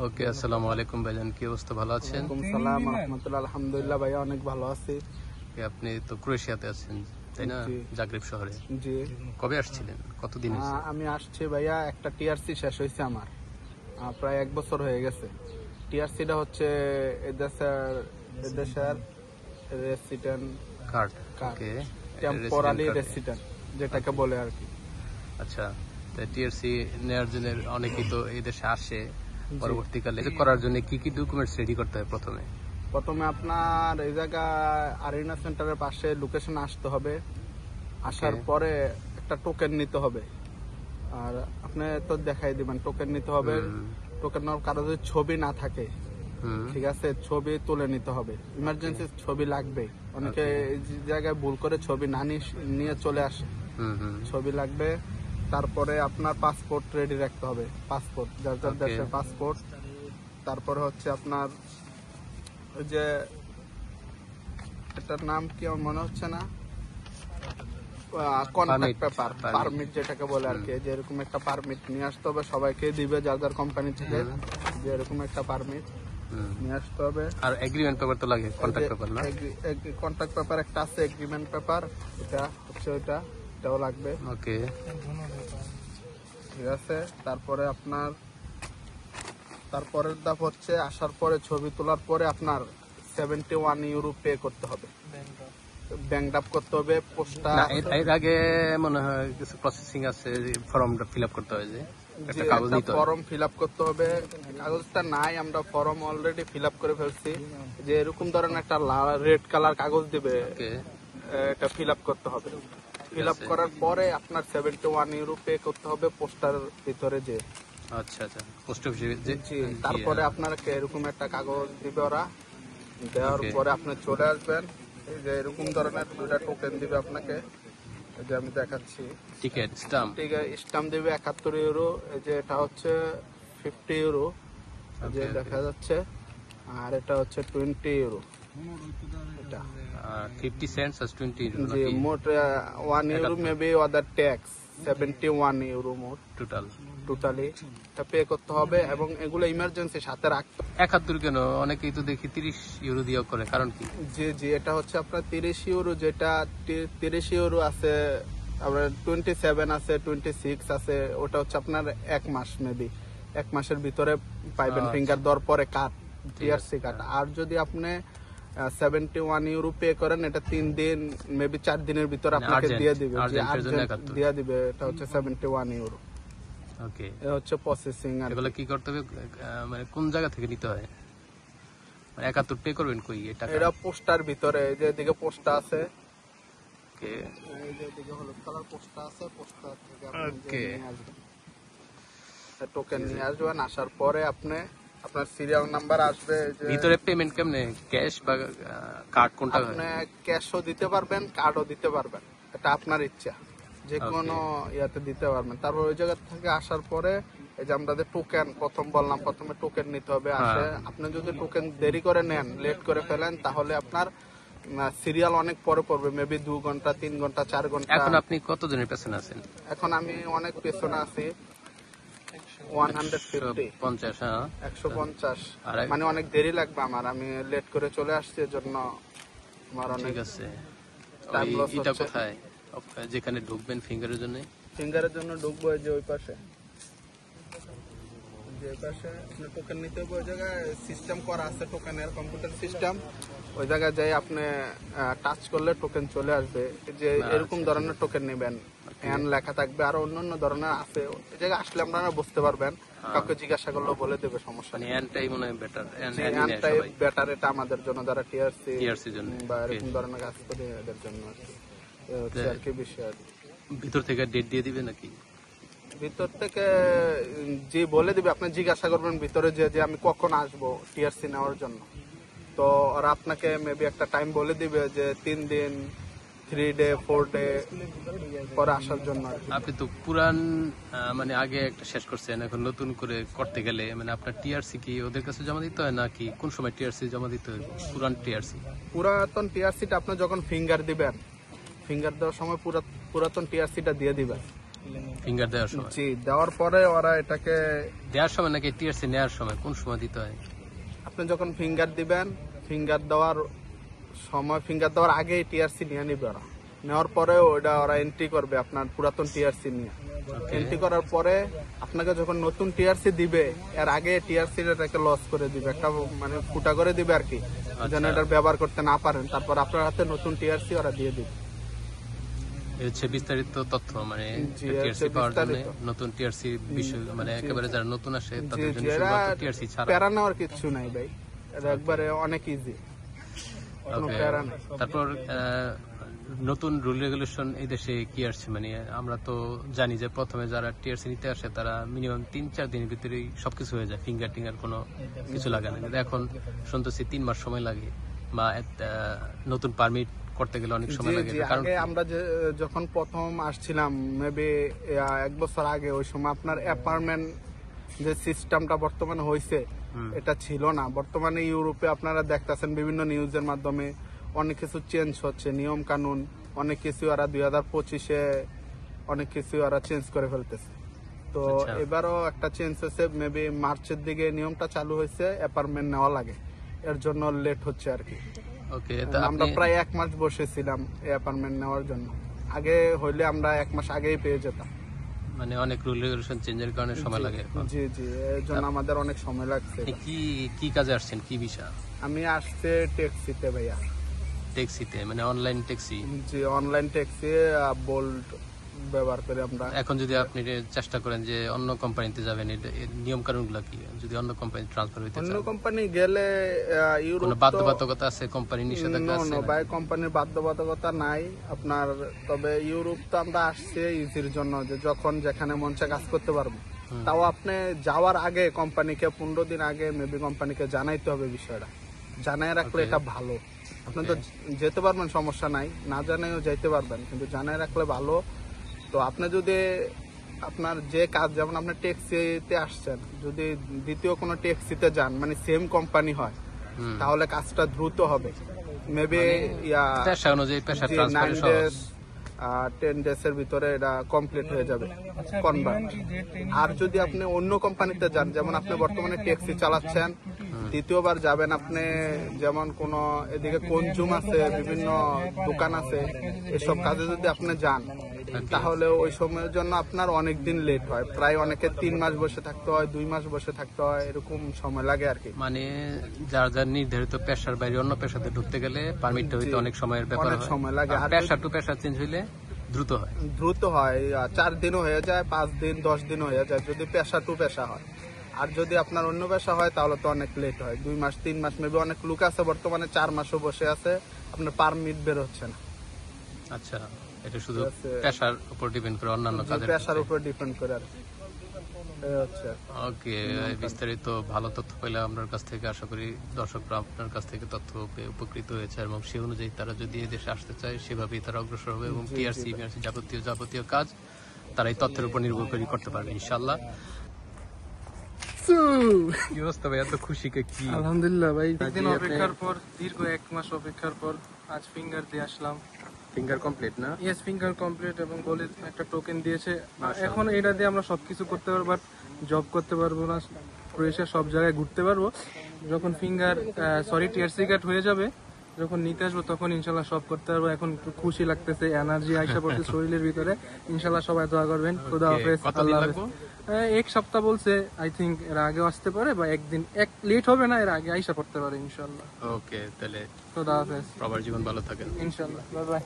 ওকে, আসসালামু আলাইকুম ভাইজান, কি অবস্থা, ভালো আছেন? ওয়ালাইকুম সালাম রাহমাতুল্লাহ, আলহামদুলিল্লাহ ভাইয়া অনেক ভালো আছি। আপনি তো ক্রোয়েশিয়াতে আছেন তাই না? জি। জাগ্রেব শহরে। জি, কবে আসছিলেন, কতদিন হয়েছে? আমি আসছি ভাইয়া, একটা টিআরসি শেষ হয়েছে আমার, প্রায় 1 বছর হয়ে গেছে। টিআরসিটা হচ্ছে এদেশের রেসিডেন্ট কার্ড। কার্ড, ওকে, টেম্পোরারি রেসিডেন্ট যেটাকে বলে আর কি। আচ্ছা, টিআরসি নেওয়ার জন্য অনেকেই তো এই দেশে আসে, পরবর্তীকালে করার জন্য কি কি ডকুমেন্টস রেডি করতে হয়? প্রথমে আপনার এই জায়গা আরিনা সেন্টারের পাশে লোকেশন আসতে হবে। আসার পরে একটা টোকেন নিতে হবে, আর আপনি তো দেখাই দিবেন টোকেন নিতে হবে। টোকেন নেওয়ার কারো যদি ছবি না থাকে, ঠিক আছে, ছবি তুলে নিতে হবে। ইমার্জেন্সি ছবি লাগবে, অনেকে এই জায়গায় ভুল করে ছবি না নিয়ে চলে আসে। ছবি লাগবে। তারপরে আপনার পাসপোর্ট রেডি রাখতে হবে, পাসপোর্ট যার যার দেশের পাসপোর্ট। তারপরে হচ্ছে আপনার ওই যে এটার নাম কি আমার মনে হচ্ছে না, কন্ট্রাক্ট পেপার, পারমিট যেটাকে বলে আর কি। যে এরকম একটা পারমিট নিয়ে আসতে হবে, সবাইকে দিবে যার যার কোম্পানি থেকে, যে এরকম একটা পারমিট নিয়ে আসতে হবে। আর এগ্রিমেন্ট পেপার তো লাগে, কন্ট্রাক্ট পেপার না? কন্ট্রাক্ট পেপার একটা আছে, এগ্রিমেন্ট পেপার, এটা হচ্ছে এটাও লাগবে। ওকে, ঠিক আছে। তারপরে আপনার তারপরের ধাপ হচ্ছে আসার পরে ছবি তোলার পরে আপনার 71 ইউরো পে করতে হবে, ব্যাংক ড্রাফ করতে হবে। পোস্টটা এর আগে মনে হয় কিছু প্রসেসিং আছে, ফর্মটা ফিল আপ করতে হয়, যে একটা কাগজ নিতে হয়, ফর্ম ফিল আপ করতে হবে। কাগজটা নাই, আমরা ফর্ম অলরেডি ফিল আপ করে ফেলছি। যে এরকম ধরনের একটা রেড কালার কাগজ দিবে, এটা ফিল আপ করতে হবে। ফিল আপ করার পরে আপনার 71 ইউরো পে করতে হবে পোস্টার ভিতরে যে। আচ্ছা আচ্ছা, পোস্ট অফিসে। তারপরে আপনাকে এরকম একটা কাগজ দিবে ওরা, দেওয়ার পরে আপনি চলে আসবেন। এই যে এরকম ধরনের দুটা টোকেন দিবে আপনাকে, এই যে আমি দেখাচ্ছি, টিকিট স্ট্যাম্প। ঠিক আছে, স্ট্যাম্প দিবে 71 ইউরো। এই যে এটা হচ্ছে 50 ইউরো, যে দেখা যাচ্ছে। আর এটা হচ্ছে 20 ইউরো। এটা 50 সেন্টস আর 20 ইউরো, যে মোট 1 ইউরো মেবি আদার ট্যাক্স, 71 ইউরো মোট টোটালি এটা পে করতে হবে। এবং এগুলো ইমার্জেন্সি সাথে রাখতে। 71 কেন? অনেকেই তো দেখি 30 ইউরো দিয়ে করে, কারণ কি? জি, এটা হচ্ছে আপনার 30 ইউরো, যেটা 30 ইউরো আছে, আবার 27 আছে, 26 আছে। ওটা হচ্ছে আপনার 1 মাস, মেবি 1 মাসের ভিতরে পাইবেন ফিঙ্গার দেওয়ার পরে কাট, টিআরসি কাট। আর যদি আপনি 71 ইউরো পে করেন, এটা 3 দিন মেবি 4 দিনের ভিতরে আপনাকে দিয়ে দিবে, দিয়ে দিবে। এটা হচ্ছে 71 ইউরো। ওকে, এটা হচ্ছে প্রসেসিং। আর এগুলো কি করতে হবে, মানে কোন জায়গা থেকে নিতে হয়? 71 পে করবেন কই? এটা পোস্টার ভিতরে, যে দিকে পোস্টটা আছে, ওকে, এই যে দিকে হলুদ কালার পোস্টটা আছে, পোস্টার থেকে ওকে, টোকেন নিয়ে আসবেন। আসার পরে আপনার সিরিয়াল নাম্বার আসবে। ভিতরে পেমেন্ট কেমনে, ক্যাশ বা কার্ড, কোনটা? আপনি ক্যাশও দিতে পারবেন, কার্ডও দিতে পারবেন, এটা আপনার ইচ্ছা, যে কোনো ইয়াতে দিতে পারবেন। তারপর ওই জায়গা থেকে আসার পরে এই যে আমাদের টোকেন, প্রথমে টোকেন নিতে হবে। আসে আপনি যদি টোকেন দেরি করে নেন, লেট করে ফেলেন, তাহলে আপনার সিরিয়াল অনেক পরে পড়বে, মেবি 2 ঘন্টা, 3 ঘন্টা, 4 ঘন্টা। এখন আপনি কতজনের পেছনে আছেন? এখন আমি অনেক পেছনে আছি, 150, মানে অনেক দেরি লাগবে আমার। আমি লেট করে চলে আসছি, এর জন্য আমার অনেক। ঠিক আছে, এটা কোথায় যেখানে ঢুকবেন ফিঙ্গারের জন্য? ঢুকবো এই যে ওই পাশে, যে পাশে আপনি টোকেন নিতে হবে। ওই জায়গায় সিস্টেম করা আছে, টোকেনের কম্পিউটার সিস্টেম। ওই জায়গায় যাই আপনি টাচ করলে টোকেন চলে আসবে। যে এরকম ধরনের টোকেন নেবেন, এন লেখা থাকবে, আর অন্যান্য ধরনের আছে। এই জায়গায় আসলে আপনারা বুঝতে পারবেন, কাউকে জিজ্ঞাসা করলেও বলে দেবে, সমস্যা নেই। এনটাই মনে হয় বেটার, এনটাই বেটার, এটা আমাদের জন্য, যারা টিআরসি জন্য বা এরকম ধরনের কাজ করে এদের জন্য আর কি বিষয়। ভিতর থেকে ডেট দিয়ে দিবে নাকি? ভিতর থেকে যে বলে দিবে, আপনি জিজ্ঞাসা করবেন ভিতরে যে আমি কখন আসবো টিআরসি নেওয়ার জন্য। তো ওরা আপনাকে মেবি একটা টাইম বলে দিবে, যে 3 দিন, 3 ডে, 4 ডে পরে আসার জন্য। আপনি তো পুরান মানে আগে একটা শেষ করছেন, এখন নতুন করে করতে গেলে মানে আপনার টিআরসি কি ওদের কাছে জমা দিতে হয়, নাকি কোন সময় টিআরসি জমা দিতে হয়? পুরাতন টিআরসিটা আপনি যখন ফিঙ্গার দিবেন, ফিঙ্গার দেওয়ার সময় পুরাতন টিআরসিটা দিয়ে দিবেন। ফিঙ্গার দেওয়ার সময়? জি, দেওয়ার পরে ওরা এটাকে দেওয়ার সময় নাকি টিআরসি নেওয়ার সময়? কোন সময় দিতে হয়? আপনি যখন ফিঙ্গার দিবেন, ফিঙ্গার দেওয়ার সময়, ফিঙ্গার দেওয়ার আগেই টিআরসি নিয়ে নিবে ওরা। নেওয়ার পরে ওটা ওরা এন্ট্রি করবে আপনার পুরাতন টিআরসি নিয়ে। এন্ট্রি করার পরে আপনাকে যখন নতুন টিআরসি দিবে, এর আগে টিআরসি এটাকে লস করে দিবে, একটা মানে ফুটা করে দিবে আর কি, যেন এটা ব্যবহার করতে না পারেন। তারপর আপনার হাতে নতুন টিআরসি ওরা দিয়ে দিবে। এই হচ্ছে বিস্তারিত তথ্য, মানে জি, টিআরসি পাওয়ার জন্য বিস্তারিত। নতুন টিআরসি বিষয়, মানে একেবারে যারা নতুন আসে তাদের জি, জন্য জি, এরা শুধুমাত্র টিআরসি ছাড়া। প্যারা নেওয়ার কিছু নাই ভাই, এটা একবারে অনেক ইজি, কোনো Okay. প্যারা নাই। তারপর নতুন রুল রেগুলেশন এই দেশে কি আসছে? মানে আমরা তো জানি যে প্রথমে যারা টিআরসি নিতে আসে তারা মিনিমাম 3-4 দিনের ভিতরেই সবকিছু হয়ে যায়, ফিঙ্গার টিঙ্গার কোনো কিছু লাগে না। কিন্তু এখন শুনতেছি 3 মাস সময় লাগে, বা নতুন পারমিট করতে গেলে অনেক সময় জি, লাগে। জি, কারণ আগে আমরা যখন প্রথম আসছিলাম, মেবি 1 বছর আগে, ওই সময় আপনার অ্যাপার্টমেন্ট যে সিস্টেমটা বর্তমানে হয়েছে এটা ছিল না। বর্তমানে ইউরোপে আপনারা দেখতেছেন বিভিন্ন নিউজের মাধ্যমে অনেক কিছু চেঞ্জ হচ্ছে, নিয়ম কানুন অনেক কিছু ওরা 2025-এ অনেক কিছু ওরা চেঞ্জ করে ফেলতেছে। তো আচ্ছা। এবারও একটা চেঞ্জ হয়েছে, মেবি মার্চের দিকে নিয়মটা চালু হয়েছে, অ্যাপার্টমেন্ট নেওয়া লাগে, এর জন্য লেট হচ্ছে আর কি। ওকে, আমরা প্রায় 1 মাস বসেছিলাম এই অ্যাপার্টমেন্ট নেওয়ার জন্য। আগে হইলে আমরা 1 মাস আগেই পেয়ে যেতাম। মানে অনেক রুল রেগুলেশন চেঞ্জের কারণে সময় লাগে এখন। জি, জি, এর জন্য আমাদের অনেক সময় লাগছে। আপনি কি কাজে আসছেন, কি বিষয়? আমি আসছে ট্যাক্সিতে ভাইয়া। ট্যাক্সিতে, মানে অনলাইন ট্যাক্সি? জি, অনলাইন ট্যাক্সি, বোল্ট ব্যবহার করে আমরা। এখন যদি আপনি চেষ্টা করেন যে অন্য কোম্পানিতে যাবেন, এর নিয়ম কানুন গুলা কি? যদি অন্য কোম্পানি ট্রান্সফার হইতে অন্য চান, কোম্পানি গেলে ইউরোপ কোনো বাধ্যবাধকতা আছে? কোম্পানি নিষেধাজ্ঞা আছে? ভাই, কোম্পানির বাধ্যবাধকতা নাই আপনার। তবে ইউরোপ তো আমরা আসছি ইজির জন্য, যে যখন যেখানে মন চায় কাজ করতে পারবো। তাও আপনি যাওয়ার আগে কোম্পানিকে 15 দিন আগে মেবি কোম্পানিকে জানাইতে হবে বিষয়টা। জানাই রাখলে এটা ভালো। আপনি তো যেতে পারবেন, সমস্যা নাই, না জানাইও যাইতে পারবেন, কিন্তু জানাই রাখলে ভালো। তো আপনি যদি আপনার যে কাজ, যেমন আপনি ট্যাক্সিতে আসছেন, যদি দ্বিতীয় কোনো ট্যাক্সিতে যান, মানে সেম কোম্পানি হয়, তাহলে কাজটা দ্রুত হবে। মেবি পেশা অনুযায়ী পেশা 9 ট্রান্সফার ডেজ 10 ডেজের ভিতরে এটা কমপ্লিট হয়ে যাবে কনভার্ট। আর যদি আপনি অন্য কোম্পানিতে যান, যেমন আপনি বর্তমানে ট্যাক্সি চালাচ্ছেন, দ্বিতীয়বার যাবেন আপনি, যেমন কোন এদিকে কনজুম আছে, বিভিন্ন দোকান আছে, এসব কাজে যদি আপনি যান, তাহলে ওই সময়ের জন্য আপনার অনেক দিন লেট হয়। প্রায় অনেকে 3 মাস বসে থাকতে হয়, 2 মাস বসে থাকতে হয়, এরকম সময় লাগে আর কি। মানে যার যার নির্ধারিত পেশার বাইরে অন্য পেশাতে ঢুকতে গেলে পারমিটটা হইতে অনেক সময়ের ব্যাপার অনেক হয়। সময় লাগে। আর পেশা টু পেশা চেঞ্জ হইলে দ্রুত হয়। দ্রুত হয়, 4 দিনও হয়ে যায়, 5 দিন 10 দিনও হয়ে যায়, যদি পেশা টু পেশা হয়। আর যদি আপনার অন্য পেশা হয় তাহলে তো অনেক লেট হয়, 2 মাস 3 মাস, মেবি অনেক লোক আছে বর্তমানে 4 মাসও বসে আছে, আপনার পারমিট বের হচ্ছে না। আচ্ছা, এটা শুধু ঠিক আছে। পেশার উপর ডিপেন্ড করে, অন্যান্য কাজের পেশার উপর ডিপেন্ড করে আর কি। এই হচ্ছে। ওকে, বিস্তারিত ভালো তথ্য পেলে আপনার কাছ থেকে। আশা করি দর্শকরা আপনার কাছ থেকে তথ্য পেয়ে উপকৃত হয়েছে, এবং সেই অনুযায়ী তারা যদি এই দেশে আসতে চায় সেভাবেই তারা অগ্রসর হবে, এবং টিআরসি যাবতীয় কাজ তারা এই তথ্যের উপর নির্ভর করে করতে পারবে ইনশাআল্লাহ। কি অবস্থা ভাই, এত খুশিকে কি? আলহামদুলিল্লাহ ভাই, দিন অপেক্ষার পর, দীর্ঘ 1 মাস অপেক্ষার পর আজ ফিঙ্গার দিয়ে আসলাম। ফিঙ্গার কমপ্লিট না? ইয়েস, ফিঙ্গার কমপ্লিট, এবং বলে একটা টোকেন দিয়েছে। এখন এটা দিয়ে আমরা সবকিছু করতে পারবো, বাট জব করতে পারবো না। ক্রোয়েশিয়া সব জায়গায় ঘুরতে পারবো। যখন টিআরসি কার্ড হয়ে যাবে, যখন নিতে আসবো, তখন ইনশাল্লাহ সব করতে পারবো। এখন একটু খুশি লাগতেছে, এনার্জি আইসা পড়ছে শরীরের ভিতরে। ইনশাল্লাহ সবাই দোয়া করবেন। খোদা হাফেজ। কতদিন লাগবে? 1 সপ্তাহ বলছে, আই থিঙ্ক এর আগে আসতে পারে, বা একদিন লেট হবে না, এর আগে আইসা পড়তে পারে ইনশাল্লাহ। ওকে, তাহলে খোদা হাফেজ। সবার জীবন ভালো থাকেন ইনশাল্লাহ, বাই বাই।